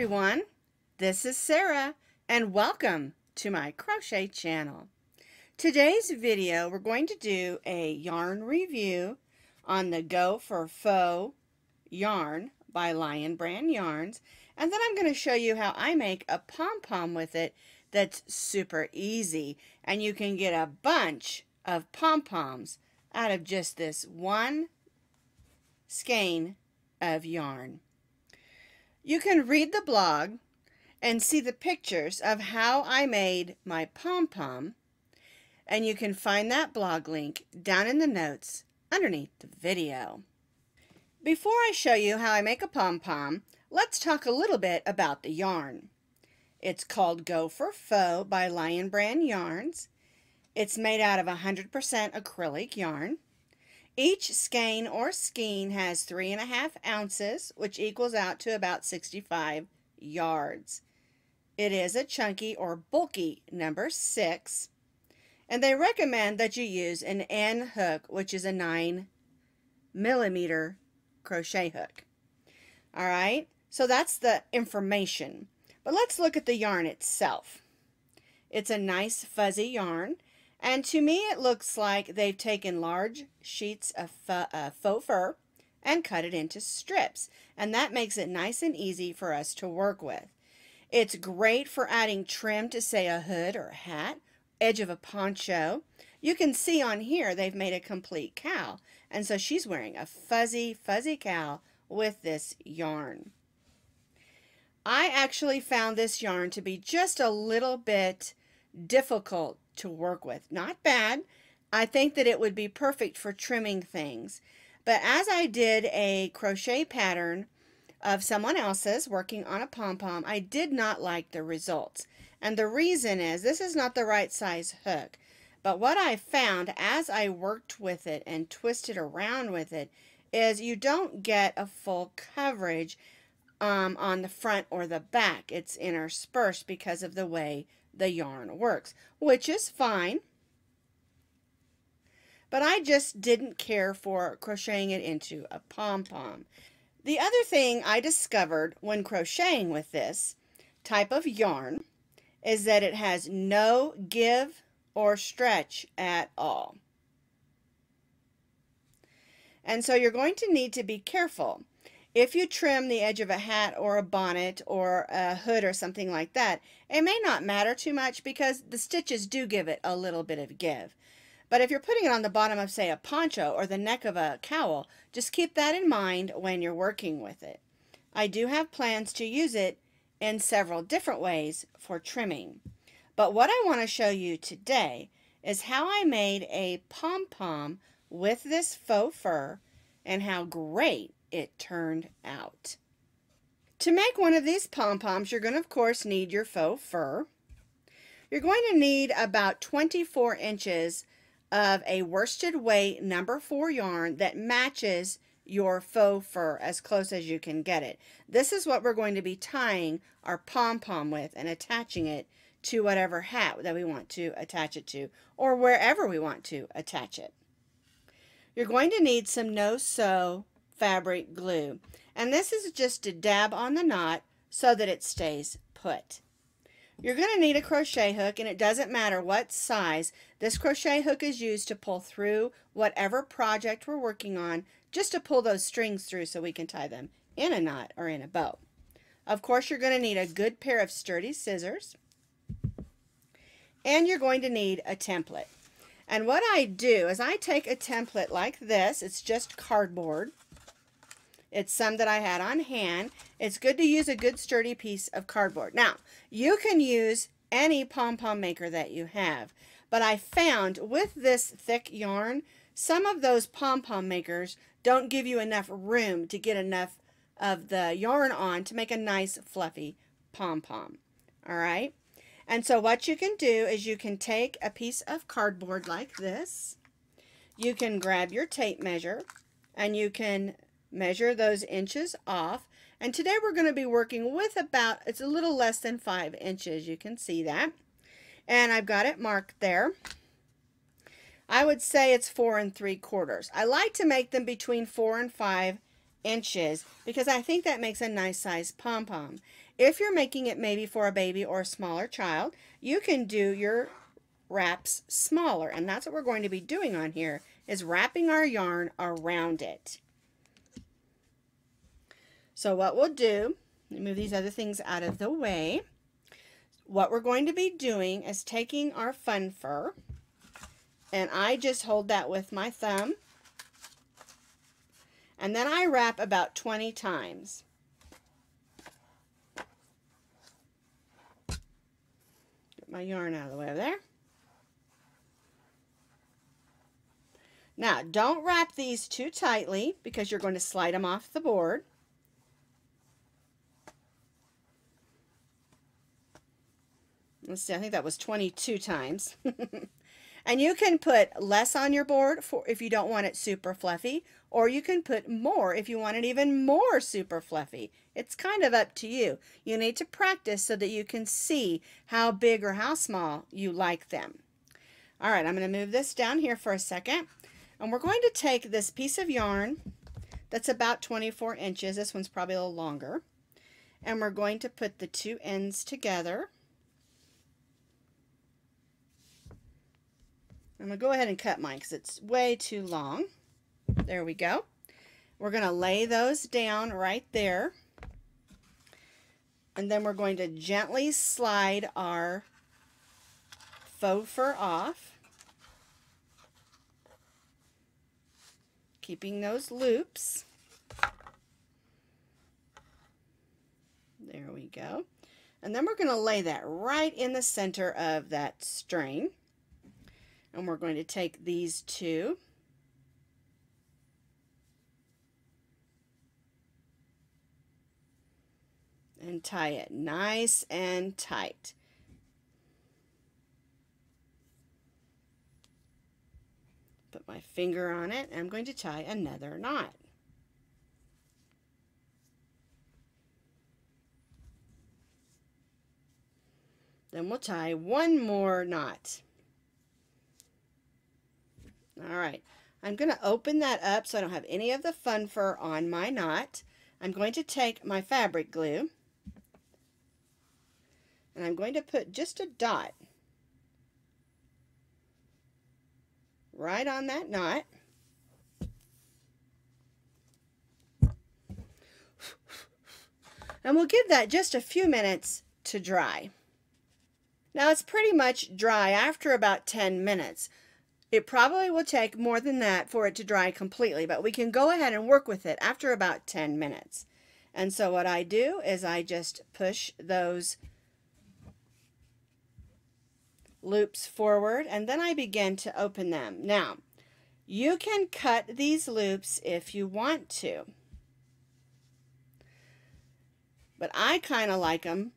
everyone, this is Sarah and welcome to my crochet channel. Today's video we're going to do a yarn review on the Go for Faux yarn by Lion Brand Yarns, and then I'm going to show you how I make a pom-pom with it that's super easy, and you can get a bunch of pom-poms out of just this one skein of yarn. You can read the blog and see the pictures of how I made my pom-pom, and you can find that blog link down in the notes underneath the video. Before I show you how I make a pom-pom, let's talk a little bit about the yarn. It's called Go for Faux by Lion Brand Yarns. It's made out of 100% acrylic yarn. Each skein or skein has 3.5 ounces, which equals out to about 65 yards. It is a chunky or bulky number 6, and they recommend that you use an N hook, which is a 9mm crochet hook. All right, so that's the information. But let's look at the yarn itself. It's a nice fuzzy yarn. And to me, it looks like they've taken large sheets of faux fur and cut it into strips. And that makes it nice and easy for us to work with. It's great for adding trim to, say, a hood or a hat, edge of a poncho. You can see on here they've made a complete cowl. And so she's wearing a fuzzy, fuzzy cowl with this yarn. I actually found this yarn to be just a little bit difficult to work with. Not bad. I think that it would be perfect for trimming things. But as I did a crochet pattern of someone else's working on a pom-pom, I did not like the results. And the reason is this is not the right size hook. But what I found as I worked with it and twisted around with it is you don't get a full coverage on the front or the back. It's interspersed because of the way the yarn works, which is fine, but I just didn't care for crocheting it into a pom-pom. The other thing I discovered when crocheting with this type of yarn is that it has no give or stretch at all. And so you're going to need to be careful. If you trim the edge of a hat or a bonnet or a hood or something like that, it may not matter too much because the stitches do give it a little bit of give. But if you're putting it on the bottom of, say, a poncho or the neck of a cowl, just keep that in mind when you're working with it. I do have plans to use it in several different ways for trimming. But what I want to show you today is how I made a pom-pom with this faux fur and how great it turned out. To make one of these pom-poms, you're going to, of course, need your faux fur. You're going to need about 24 inches of a worsted weight number 4 yarn that matches your faux fur as close as you can get it. This is what we're going to be tying our pom-pom with and attaching it to whatever hat that we want to attach it to or wherever we want to attach it. You're going to need some no-sew fabric glue, and this is just to dab on the knot so that it stays put. You're going to need a crochet hook, and it doesn't matter what size. This crochet hook is used to pull through whatever project we're working on, just to pull those strings through so we can tie them in a knot or in a bow. Of course, you're going to need a good pair of sturdy scissors, and you're going to need a template. And what I do is I take a template like this. It's just cardboard. It's some that I had on hand. It's good to use a good sturdy piece of cardboard. Now, you can use any pom-pom maker that you have, but I found with this thick yarn, some of those pom-pom makers don't give you enough room to get enough of the yarn on to make a nice fluffy pom-pom. All right? And so what you can do is you can take a piece of cardboard like this. You can grab your tape measure and you can measure those inches off. And today we're going to be working with about, it's a little less than 5 inches. You can see that. And I've got it marked there. I would say it's 4 3/4. I like to make them between 4 and 5 inches because I think that makes a nice size pom-pom. If you're making it maybe for a baby or a smaller child, you can do your wraps smaller, and that's what we're going to be doing on here, is wrapping our yarn around it. So what we'll do, let me move these other things out of the way. What we're going to be doing is taking our fun fur, and I just hold that with my thumb, and then I wrap about 20 times. Get my yarn out of the way over there. Now, don't wrap these too tightly because you're going to slide them off the board. Let's see, I think that was 22 times. And you can put less on your board for if you don't want it super fluffy, or you can put more if you want it even more super fluffy. It's kind of up to you. You need to practice so that you can see how big or how small you like them. All right, I'm going to move this down here for a second. And we're going to take this piece of yarn that's about 24 inches. This one's probably a little longer. And we're going to put the two ends together. I'm going to go ahead and cut mine because it's way too long. There we go. We're going to lay those down right there. And then we're going to gently slide our faux fur off, keeping those loops. There we go. And then we're going to lay that right in the center of that string. And we're going to take these two and tie it nice and tight. Put my finger on it, and I'm going to tie another knot. Then we'll tie one more knot. All right, I'm going to open that up so I don't have any of the fun fur on my knot. I'm going to take my fabric glue, and I'm going to put just a dot right on that knot. And we'll give that just a few minutes to dry. Now it's pretty much dry after about 10 minutes. It probably will take more than that for it to dry completely, but we can go ahead and work with it after about 10 minutes. And so what I do is I just push those loops forward, and then I begin to open them. Now, you can cut these loops if you want to, but I kind of like them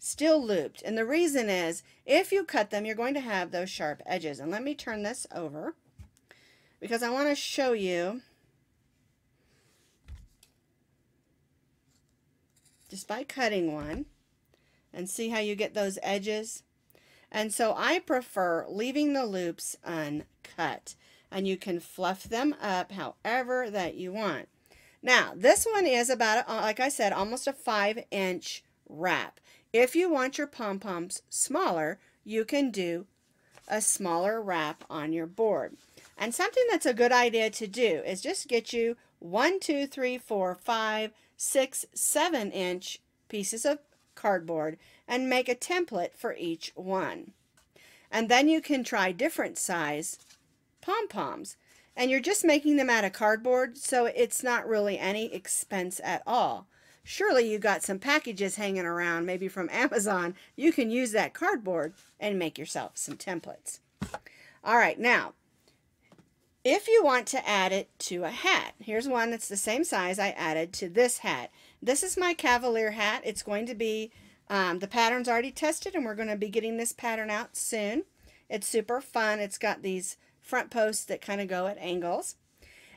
still looped, and the reason is if you cut them, you're going to have those sharp edges. And let me turn this over because I want to show you just by cutting one and see how you get those edges. And so I prefer leaving the loops uncut, and you can fluff them up however that you want. Now this one is about, like I said, almost a 5-inch wrap. If you want your pom-poms smaller, you can do a smaller wrap on your board. And something that's a good idea to do is just get you 1, 2, 3, 4, 5, 6, 7-inch pieces of cardboard and make a template for each one. And then you can try different size pom-poms. And you're just making them out of cardboard, so it's not really any expense at all. Surely you got some packages hanging around, maybe from Amazon. You can use that cardboard and make yourself some templates. All right, now, if you want to add it to a hat, here's one that's the same size I added to this hat. This is my Cavalier hat. It's going to be, the pattern's already tested, and we're going to be getting this pattern out soon. It's super fun. It's got these front posts that kind of go at angles.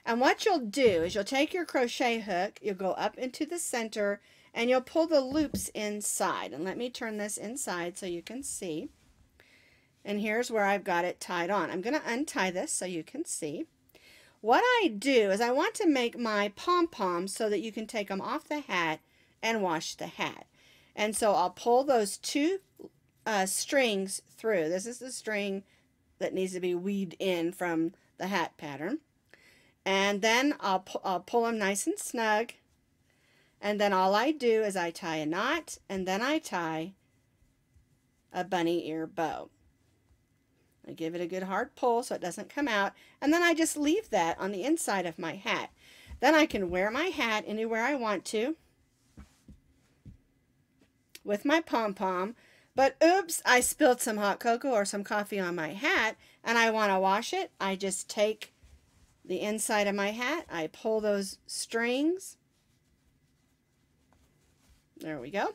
And what you'll do is you'll take your crochet hook, you'll go up into the center, and you'll pull the loops inside. And let me turn this inside so you can see. And here's where I've got it tied on. I'm going to untie this so you can see. What I do is I want to make my pom-poms so that you can take them off the hat and wash the hat. And so I'll pull those two strings through. This is the string that needs to be weaved in from the hat pattern. And then I'll pull them nice and snug. And then all I do is I tie a knot, and then I tie a bunny ear bow. I give it a good hard pull so it doesn't come out, and then I just leave that on the inside of my hat. Then I can wear my hat anywhere I want to with my pom-pom. But oops, I spilled some hot cocoa or some coffee on my hat, and I want to wash it. I just take the inside of my hat, I pull those strings. There we go.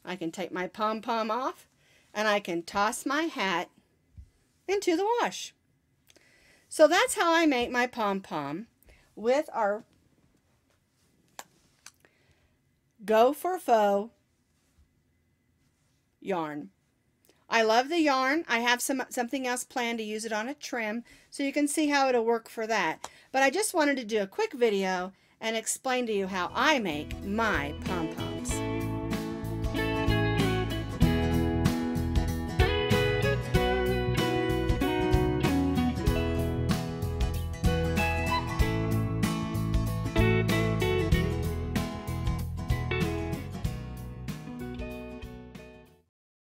I can take my pom-pom off, and I can toss my hat into the wash. So that's how I make my pom-pom with our Go for Faux yarn. I love the yarn. I have something else planned to use it on a trim, so you can see how it'll work for that. But I just wanted to do a quick video and explain to you how I make my pom-pom.